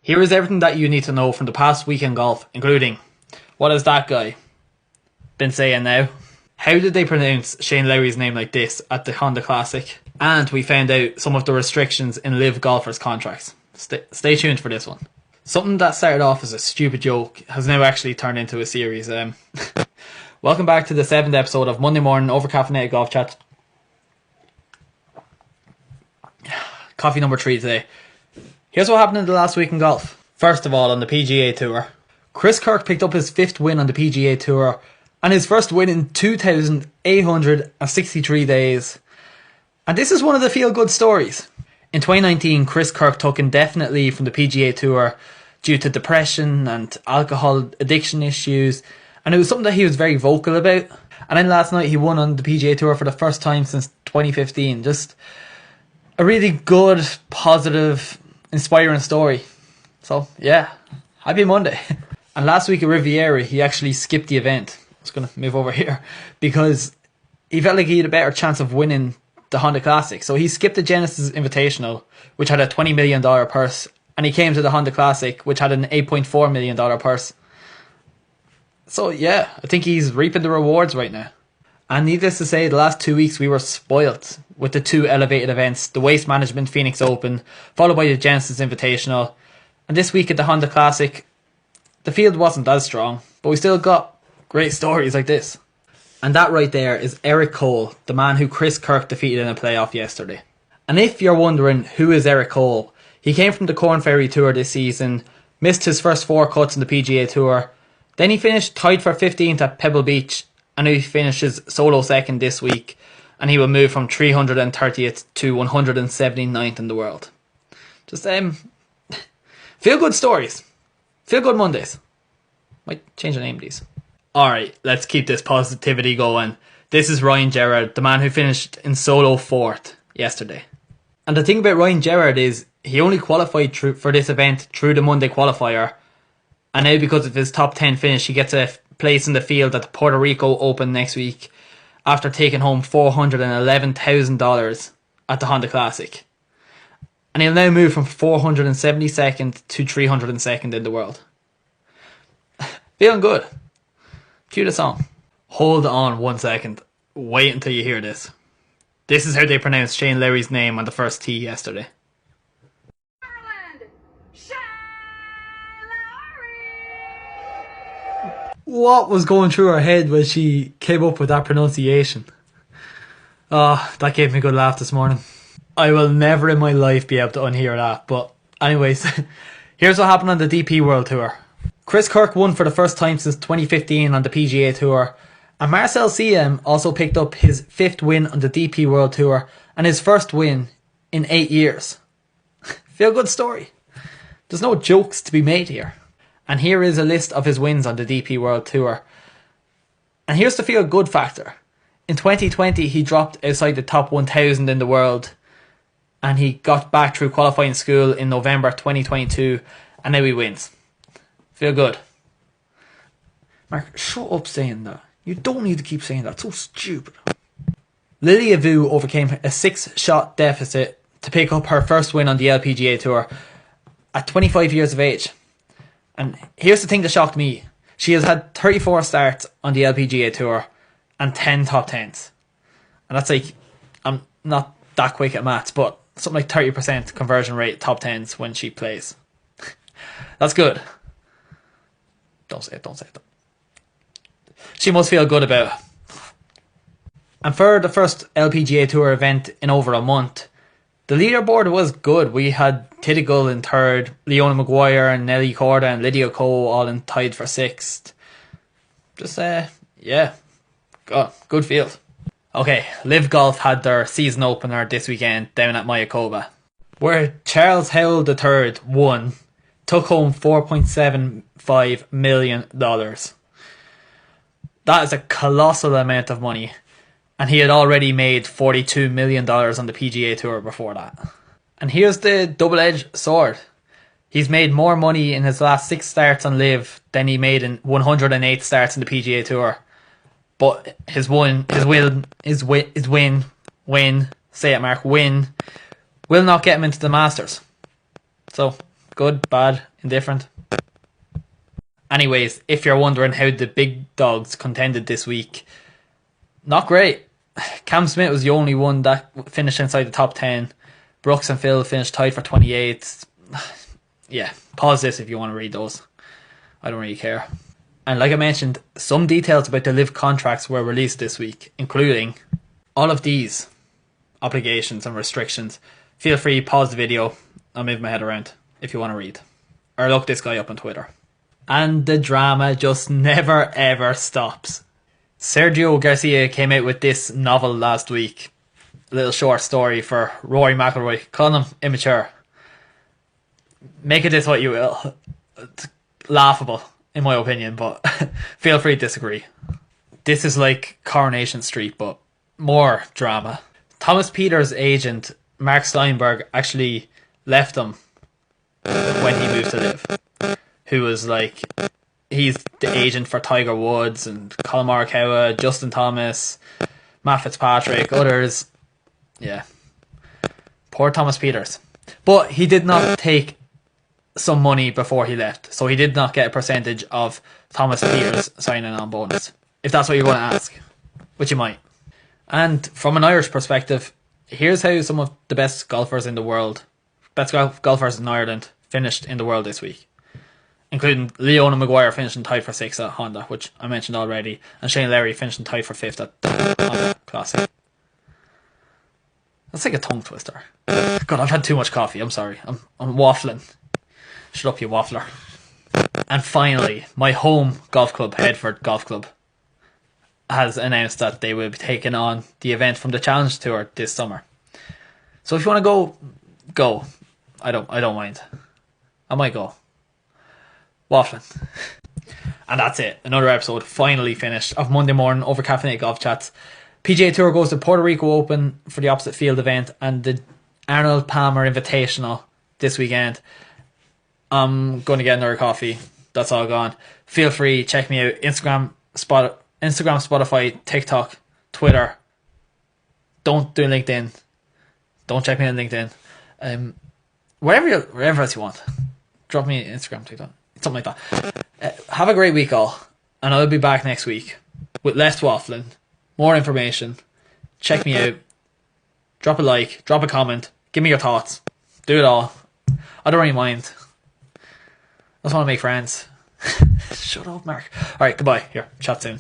Here is everything that you need to know from the past week in golf, including what has that guy been saying now? How did they pronounce Shane Lowry's name like this at the Honda Classic? And we found out some of the restrictions in live golfers' contracts. Stay tuned for this one. Something that started off as a stupid joke has now actually turned into a series. Welcome back to the 7th episode of Monday Morning Over Caffeinated Golf Chat. Coffee number 3 today. Here's what happened in the last week in golf. First of all, on the PGA Tour, Kirk picked up his 5th win on the PGA Tour and his first win in 2,863 days. And this is one of the feel-good stories. In 2019, Kirk took indefinite leave from the PGA Tour due to depression and alcohol addiction issues, and it was something that he was very vocal about. And then last night he won on the PGA Tour for the first time since 2015. Just a really good, positive, inspiring story. So yeah, happy Monday. And last week at Riviera, he actually skipped the event. I was going to move over here because he felt like he had a better chance of winning the Honda Classic. So he skipped the Genesis Invitational, which had a $20 million purse, and he came to the Honda Classic, which had an $8.4 million purse. So yeah, I think he's reaping the rewards right now. And needless to say, the last 2 weeks we were spoilt with the 2 elevated events, the Waste Management Phoenix Open, followed by the Genesis Invitational. And this week at the Honda Classic, the field wasn't as strong, but we still got great stories like this. And that right there is Eric Cole, the man who Kirk defeated in a playoff yesterday. And if you're wondering who is Eric Cole, he came from the Corn Ferry Tour this season, missed his first 4 cuts in the PGA Tour, then he finished tied for 15th at Pebble Beach, and he finishes solo second this week, and he will move from 330th to 179th in the world. Just feel good stories, feel good Mondays. Might change the name of these. Alright, let's keep this positivity going. This is Ryan Gerrard, the man who finished in solo 4th yesterday. And the thing about Ryan Gerrard is he only qualified for this event through the Monday qualifier, and now because of his top 10 finish, he gets a place in the field at the Puerto Rico Open next week after taking home $411,000 at the Honda Classic. And he'll now move from 472nd to 302nd in the world. Feeling good. Cue the song. Hold on 1 second. Wait until you hear this. This is how they pronounced Shane Lowry's name on the first tee yesterday. What was going through her head when she came up with that pronunciation? Oh, that gave me a good laugh this morning. I will never in my life be able to unhear that. But anyways, here's what happened on the DP World Tour. Kirk won for the first time since 2015 on the PGA Tour, and Marcel Siem also picked up his 5th win on the DP World Tour and his first win in 8 years. Feel good story. There's no jokes to be made here. And here is a list of his wins on the DP World Tour. And here's the feel good factor. In 2020 he dropped outside the top 1,000 in the world, and he got back through qualifying school in November 2022, and now he wins. Feel good. Mark, shut up saying that. You don't need to keep saying that. It's so stupid. Lilia Vu overcame a 6-shot deficit to pick up her first win on the LPGA Tour at 25 years of age. And here's the thing that shocked me. She has had 34 starts on the LPGA Tour and 10 top 10s. And that's like, I'm not that quick at maths, but something like 30% conversion rate top 10s when she plays. That's good. Don't say it. She must feel good about it. And for the first LPGA Tour event in over a month, the leaderboard was good. We had Tiddigal in 3rd, Leona Maguire and Nelly Corda and Lydia Ko all in tied for 6th. Just, yeah, good field. Okay, Live Golf had their season opener this weekend down at Mayakoba, where Charles Howell III won, took home $4.75 million. That is a colossal amount of money, and he had already made $42 million on the PGA Tour before that. And here's the double-edged sword. He's made more money in his last 6 starts on Live than he made in 108 starts in the PGA Tour. But his win, say it Mark, win, will not get him into the Masters. So, Good, bad, indifferent? Anyways, if you're wondering how the big dogs contended this week, not great. Cam Smith was the only one that finished inside the top 10. Brooks and Phil finished tied for 28. Yeah, pause this if you want to read those. I don't really care. And like I mentioned, some details about the live contracts were released this week, including all of these obligations and restrictions. Feel free, pause the video. I'll move my head around if you want to read. Or look this guy up on Twitter. And the drama just never ever stops. Sergio Garcia came out with this novel last week. A little short story for Rory McIlroy. Calling him immature. Make of this what you will. It's laughable, in my opinion, but feel free to disagree. This is like Coronation Street, but more drama. Thomas Peters' agent, Mark Steinberg, actually left him when he moved to Live. Who was like, he's the agent for Tiger Woods and Colin Morikawa, Justin Thomas, Matt Fitzpatrick, others. Yeah. Poor Thomas Peters. But he did not take some money before he left. So he did not get a percentage of Thomas Peters signing on bonus. If that's what you're going to ask. Which you might. And from an Irish perspective, here's how some of the best golfers in the world, best golfers in Ireland, finished in the world this week. Including Leona Maguire finishing tied for 6th at Honda, which I mentioned already, and Shane Lowry finishing tied for 5th at the Honda Classic. That's like a tongue twister. God, I've had too much coffee. I'm sorry. I'm waffling. Shut up, you waffler. And finally, my home golf club, Headford Golf Club, has announced that they will be taking on the event from the Challenge Tour this summer. So if you want to go, go. I don't mind. I might go. Waffling. And that's it. Another episode finally finished of Monday morning over Caffeinated Golf Chats. PGA Tour goes to Puerto Rico Open for the opposite field event and the Arnold Palmer Invitational this weekend. I'm going to get another coffee. That's all gone. Feel free, check me out. Instagram, Spotify, TikTok, Twitter. Don't do LinkedIn. Don't check me on LinkedIn. Wherever else you want. Drop me an Instagram, TikTok. Something like that. Have a great week all. And I'll be back next week with less waffling, more information. Check me out. Drop a like, drop a comment. Give me your thoughts. Do it all. I don't really mind. I just want to make friends. Shut up, Mark. Alright, goodbye. Here, chat soon.